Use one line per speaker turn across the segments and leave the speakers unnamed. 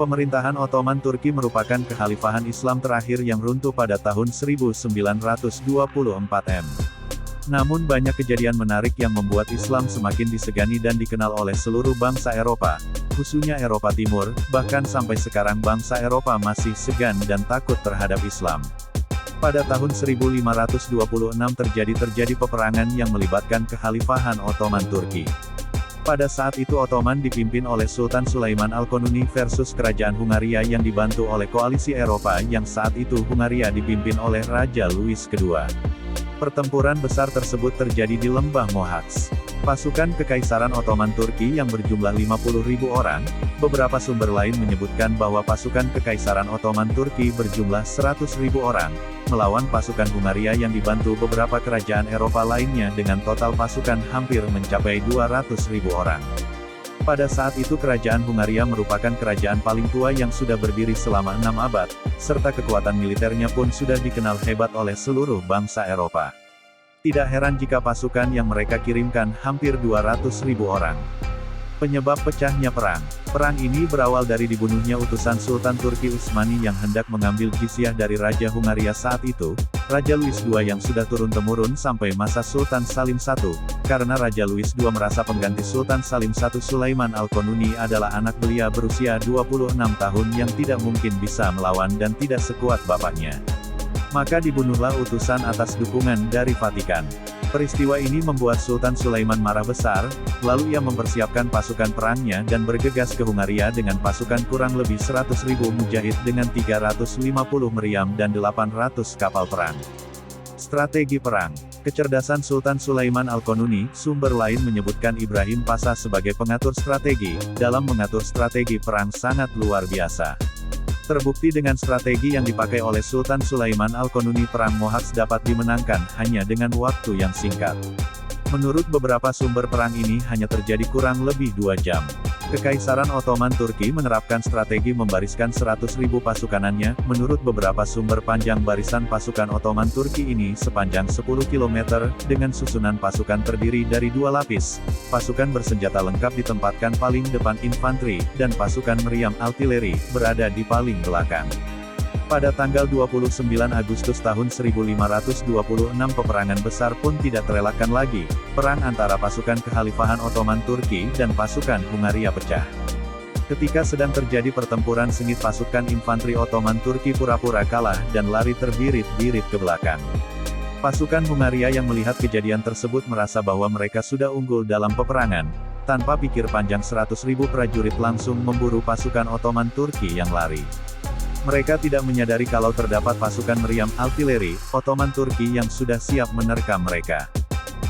Pemerintahan Ottoman Turki merupakan kekhalifahan Islam terakhir yang runtuh pada tahun 1924 m. Namun banyak kejadian menarik yang membuat Islam semakin disegani dan dikenal oleh seluruh bangsa Eropa, khususnya Eropa Timur, bahkan sampai sekarang bangsa Eropa masih segan dan takut terhadap Islam. Pada tahun 1526 terjadi peperangan yang melibatkan kekhalifahan Ottoman Turki. Pada saat itu Ottoman dipimpin oleh Sultan Sulaiman Al-Qanuni versus Kerajaan Hungaria yang dibantu oleh koalisi Eropa yang saat itu Hungaria dipimpin oleh Raja Louis II. Pertempuran besar tersebut terjadi di Lembah Mohacs. Pasukan Kekaisaran Ottoman Turki yang berjumlah 50.000 orang, beberapa sumber lain menyebutkan bahwa pasukan Kekaisaran Ottoman Turki berjumlah 100.000 orang, melawan pasukan Hungaria yang dibantu beberapa kerajaan Eropa lainnya dengan total pasukan hampir mencapai 200.000 orang. Pada saat itu kerajaan Hungaria merupakan kerajaan paling tua yang sudah berdiri selama 6 abad, serta kekuatan militernya pun sudah dikenal hebat oleh seluruh bangsa Eropa. Tidak heran jika pasukan yang mereka kirimkan hampir 200.000 orang. Penyebab pecahnya perang. Perang ini berawal dari dibunuhnya utusan Sultan Turki Utsmani yang hendak mengambil jizyah dari Raja Hungaria saat itu, Raja Louis II yang sudah turun-temurun sampai masa Sultan Salim I, karena Raja Louis II merasa pengganti Sultan Salim I Sulaiman Al-Qanuni adalah anak belia berusia 26 tahun yang tidak mungkin bisa melawan dan tidak sekuat bapaknya. Maka dibunuhlah utusan atas dukungan dari Vatikan. Peristiwa ini membuat Sultan Sulaiman marah besar, lalu ia mempersiapkan pasukan perangnya dan bergegas ke Hungaria dengan pasukan kurang lebih 100.000 mujahid dengan 350 meriam dan 800 kapal perang. Strategi perang. Kecerdasan Sultan Sulaiman Al-Qanuni, sumber lain menyebutkan Ibrahim Pasha sebagai pengatur strategi, dalam mengatur strategi perang sangat luar biasa. Terbukti dengan strategi yang dipakai oleh Sultan Sulaiman Al-Qanuni perang Mohacs dapat dimenangkan hanya dengan waktu yang singkat. Menurut beberapa sumber perang ini hanya terjadi kurang lebih 2 jam. Kekaisaran Ottoman Turki menerapkan strategi membariskan 100.000 pasukanannya, menurut beberapa sumber panjang barisan pasukan Ottoman Turki ini sepanjang 10 km, dengan susunan pasukan terdiri dari 2 lapis. Pasukan bersenjata lengkap ditempatkan paling depan infanteri, dan pasukan meriam artileri, berada di paling belakang. Pada tanggal 29 Agustus tahun 1526 peperangan besar pun tidak terelakkan lagi, perang antara pasukan kekhalifahan Ottoman Turki dan pasukan Hungaria pecah. Ketika sedang terjadi pertempuran sengit pasukan infanteri Ottoman Turki pura-pura kalah dan lari terbirit-birit ke belakang. Pasukan Hungaria yang melihat kejadian tersebut merasa bahwa mereka sudah unggul dalam peperangan, tanpa pikir panjang 100.000 prajurit langsung memburu pasukan Ottoman Turki yang lari. Mereka tidak menyadari kalau terdapat pasukan meriam artileri Ottoman Turki yang sudah siap menerkam mereka.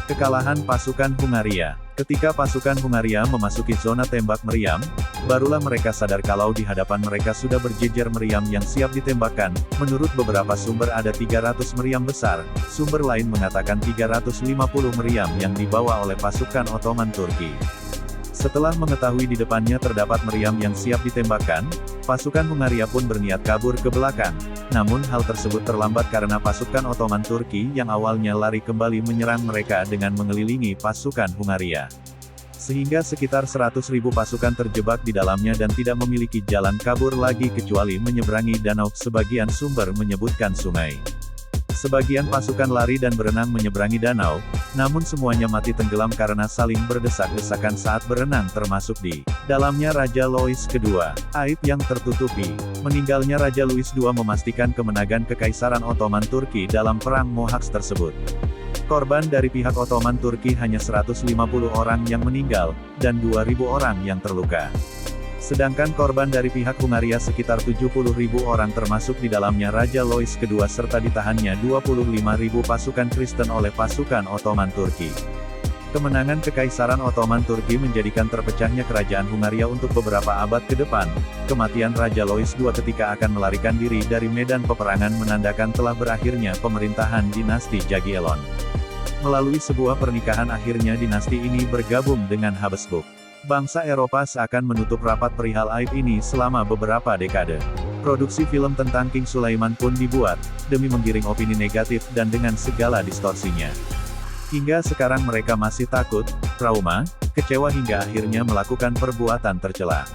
Kekalahan pasukan Hungaria. Ketika pasukan Hungaria memasuki zona tembak meriam, barulah mereka sadar kalau di hadapan mereka sudah berjejer meriam yang siap ditembakkan. Menurut beberapa sumber ada 300 meriam besar, sumber lain mengatakan 350 meriam yang dibawa oleh pasukan Ottoman Turki. Setelah mengetahui di depannya terdapat meriam yang siap ditembakkan, pasukan Hungaria pun berniat kabur ke belakang. Namun hal tersebut terlambat karena pasukan Ottoman Turki yang awalnya lari kembali menyerang mereka dengan mengelilingi pasukan Hungaria. Sehingga sekitar 100.000 pasukan terjebak di dalamnya dan tidak memiliki jalan kabur lagi kecuali menyeberangi danau. Sebagian sumber menyebutkan sungai. Sebagian pasukan lari dan berenang menyeberangi danau, namun semuanya mati tenggelam karena saling berdesak-desakan saat berenang termasuk di dalamnya Raja Louis II. Aib yang tertutupi. Meninggalnya Raja Louis II memastikan kemenangan Kekaisaran Ottoman Turki dalam perang Mohacs tersebut. Korban dari pihak Ottoman Turki hanya 150 orang yang meninggal, dan 2.000 orang yang terluka. Sedangkan korban dari pihak Hungaria sekitar 70.000 orang termasuk di dalamnya Raja Louis II serta ditahannya 25.000 pasukan Kristen oleh pasukan Ottoman Turki. Kemenangan Kekaisaran Ottoman Turki menjadikan terpecahnya kerajaan Hungaria untuk beberapa abad ke depan. Kematian Raja Louis II ketika akan melarikan diri dari medan peperangan menandakan telah berakhirnya pemerintahan dinasti Jagiellon. Melalui sebuah pernikahan akhirnya dinasti ini bergabung dengan Habsburg. Bangsa Eropa seakan menutup rapat perihal aib ini selama beberapa dekade. Produksi film tentang King Sulaiman pun dibuat, demi menggiring opini negatif dan dengan segala distorsinya. Hingga sekarang mereka masih takut, trauma, kecewa hingga akhirnya melakukan perbuatan tercela.